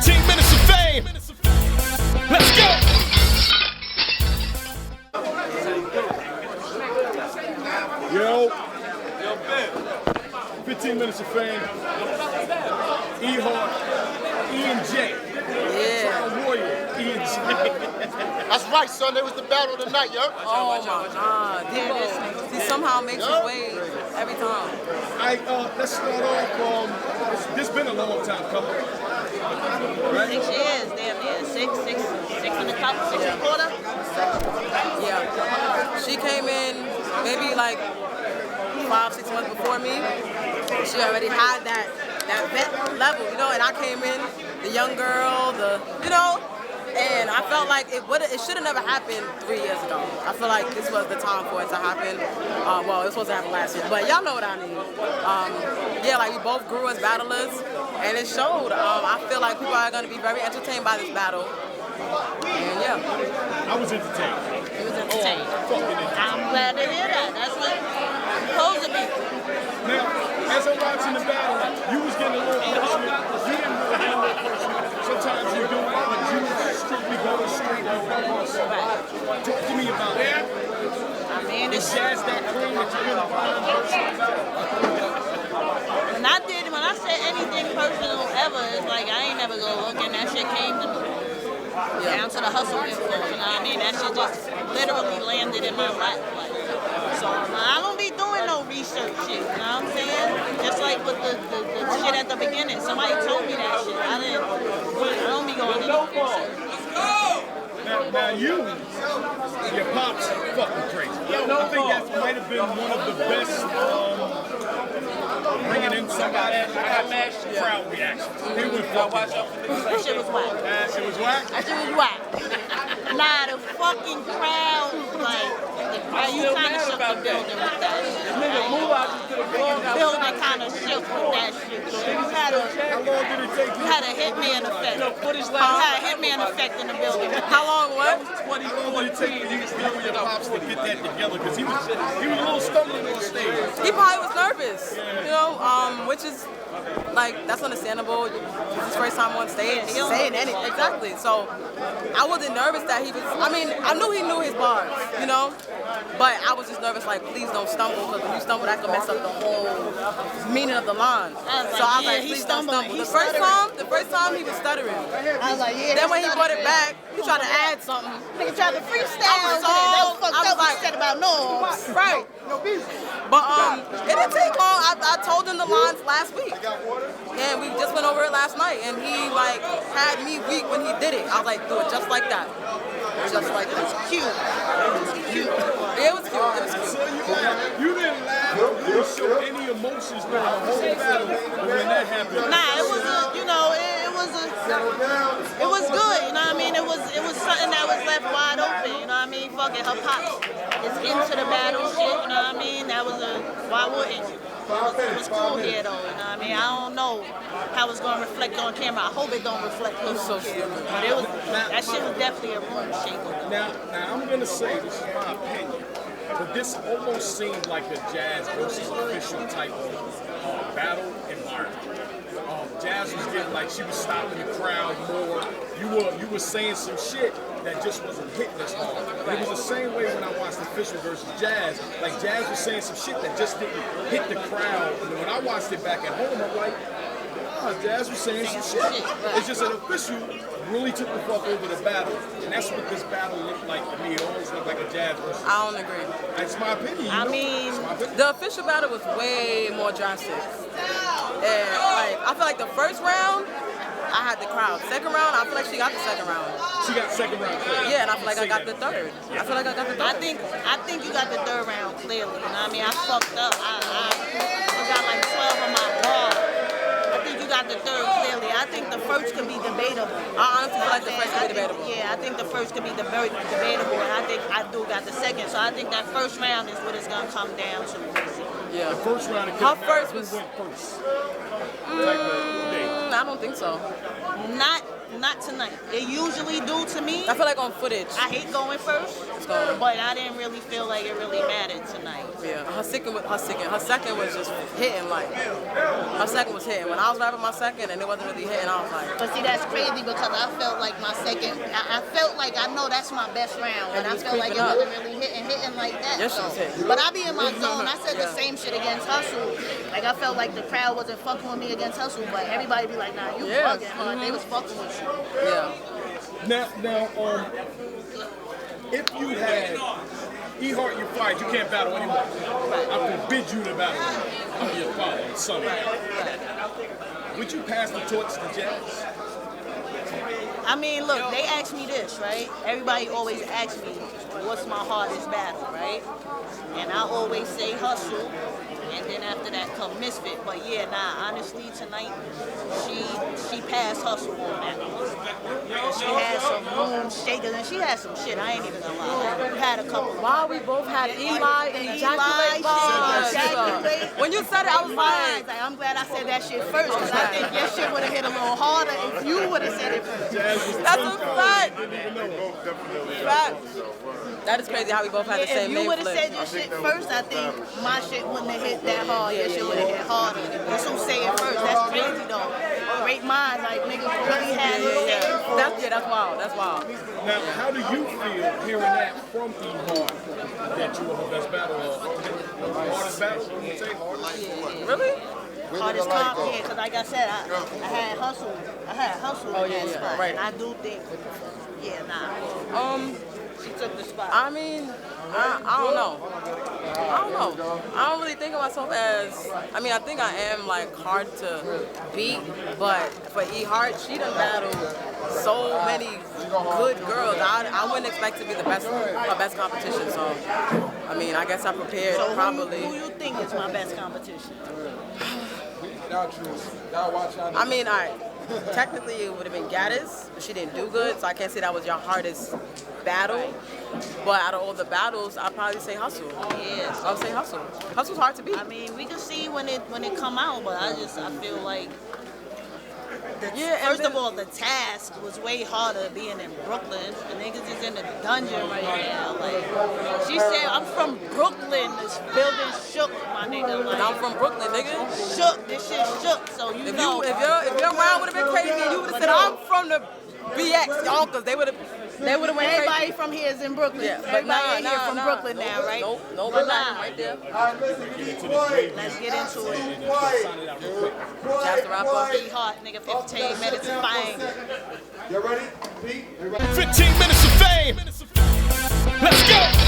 15 minutes of fame. Let's go. Yo. 15 minutes of fame. Hart, E&J. Yeah. Warrior, E&J. That's right, son. It was the battle of the night, yo. Oh my God. He somehow makes his way every time. Let's start off. This been a long time coming. Right? 6 years, damn near. Six and a cup, 6 and a quarter. Yeah. She came in maybe like 5-6 months before me. She already had that vet level, you know, and I came in, the young girl, and I felt like it should have never happened 3 years ago. I feel like this was the time for it to happen. Well, it was supposed to happen last year, but y'all know what I mean. Yeah, like we both grew as battlers, and it showed. I feel like people are going to be very entertained by this battle. And yeah. I was entertained. It was entertaining. Fucking entertained. I'm glad to hear that. That's what it's supposed to be. Now, as I'm watching the battle, you was getting a little personal. You didn't really get a little personal. Sometimes you do, but you strictly going straight on purpose. Talk to me about that. I mean, Is Jazz that clean that you're going to find personal about? when I said anything personal ever, it's like I ain't never gonna look, and that shit came to me. Down to the hustle info, you know what I mean? That shit just literally landed in my lap. So I don't be doing no research shit, you know what I'm saying? Just like with the shit at the beginning. Somebody told me that shit. I don't be going to no research. Now your pops fucking crazy. I think that might have been one of the best bringing in somebody crowd reactions. They went fucking. That shit was whack. It was whack? That shit was whack. Nah, the fucking crowd, like, you kind of shook the building with that shit. The building kind of shook with that shit. You had a hitman effect. You had a hitman effect in the building. How long what? How long did it take you and your pops to get that together? Because he was a little stumbling on stage. He probably was nervous, you know, which is like, that's understandable. It's his first time on stage, saying anything. Exactly. So I wasn't nervous that he was, I knew he knew his bars, you know, but I was just nervous, like, please don't stumble, because when you stumble, that's gonna mess up the whole meaning of the line. So I was like, please don't stumble. The first time he was stuttering. I was like, yeah. Then when he brought it back, he tried to add something. Nigga tried to freestyle. I was like, said about no. Right. But it didn't take long. I told him the lines last week. And we just went over it last night, and he like had me weak when he did it. I was like, do it just like that. Just like that. It was cute. Yeah, it was cute. So you didn't laugh or really show any emotions during the whole battle when that happened. Nah, it was it was good, you know what I mean? It was something that was left wide open, you know what I mean? Fucking her pops is into the battle shit, you know what I mean? That was why wouldn't you? It was cool here though, you know what I mean? I don't know how it's gonna reflect on camera. I hope it don't reflect on so stupid. But that shit was definitely a room shaker. Now I'm gonna say, this is my opinion, but this almost seemed like a Jazz versus official type of battle environment. Jazz was getting like, she was stopping the crowd more. You were saying some shit that just wasn't hitting us hard. And it was the same way when I watched Official versus Jazz. Like, Jazz was saying some shit that just didn't hit the crowd. And when I watched it back at home, I'm like, Jazz was saying some shit. It's just an Official really took the fuck over the battle. And that's what this battle looked like to me. It always looked like a Jazz versus. I don't agree. That's my opinion. The Official battle was way more drastic. And like, I feel like the first round, I had the crowd. Second round, I feel like she got the second round. She got second round clear. Yeah, and I feel like I got the third. I feel like I got the third. I think you got the third round clearly. You know what I mean? I fucked up. I got like 12 of my bars. I think you got the third clearly. I think the first could be debatable. I honestly feel like the first could be debatable. Yeah, I think the first could be debatable, and I think I do got the second. So I think that first round is what it's gonna come down to. Yeah. The first round, her first was. Who went first? I don't think so. Not tonight. It usually do to me. I feel like on footage. I hate going first, but I didn't really feel like it really mattered tonight. Yeah, her second was just hitting like. Her second was hitting. When I was rapping my second and it wasn't really hitting, I was like. But see, that's crazy because I felt like my second. I felt like I know that's my best round, and I felt like it wasn't really hitting like that. Yes, she was hitting. But I be in my zone. I said the same shit against Hustle. Like I felt like the crowd wasn't fucking with me against Hustle, but everybody be like, nah, you bugging, huh? They was fucking with you. Yeah. Now, if you had Hart, you fired, you can't battle anymore. I forbid you to battle. I'm your father, son. Would you pass the torch to Jazz? I mean, look, they ask me this, right? Everybody always asks me, what's my hardest battle, right? And I always say Hustle, and then after that come Misfit. But yeah, nah, honestly, tonight, she passed Hustle on that one. She had some room shakers, and she had some shit, I ain't even gonna lie. We had a couple. Wow, we both had Eli and Ejaculate bars. When you said it, I was like, I'm glad I said that shit first, because I think your shit would have hit a little harder if you would have said it first. that's a fact. Fact. That is crazy how we both had the same If you name would have flip. said your shit first, I think my shit wouldn't have hit that hard. Your shit would have hit harder. That's who say it first. That's crazy though. Great minds, like niggas really had That's wild. That's wild. Now, how do you feel hearing that from Hart that you were her best battle? Hardest battle? You would say hardest? Really? hardest comp, yeah, because like I said, I had hustle. I had hustle in that spot. Right. And I do think, yeah, nah. She took the spot. I mean, I don't know. I don't really think of myself as, I mean, I think I am like hard to beat, but for Hart, she done battled so many good girls. I wouldn't expect to be my best competition. So, I mean, I guess I prepared so probably. Who you think is my best competition? I mean, all right. Technically, it would have been Gaddis, but she didn't do good, so I can't say that was your hardest battle. But out of all the battles, I'd probably say Hustle. Yes. I would say Hustle. Hustle's hard to beat. I mean, we can see when it come out, but I feel like first of all, the task was way harder being in Brooklyn. The niggas is in the dungeon right now. Like, she said, I'm from Brooklyn. This building shook, my nigga. Like, I'm from Brooklyn, nigga. Shook. This shit shook. So you know. If your round would have been crazy, you would have said, I'm from the BX, y'all, because they would have went crazy. Everybody from here is in Brooklyn. Yeah, but Everybody here from Brooklyn now, right? No, but right there. Let's get into it. Chance to wrap up. Hart, nigga, 15 minutes of fame. You ready? 15 minutes of fame. Let's go.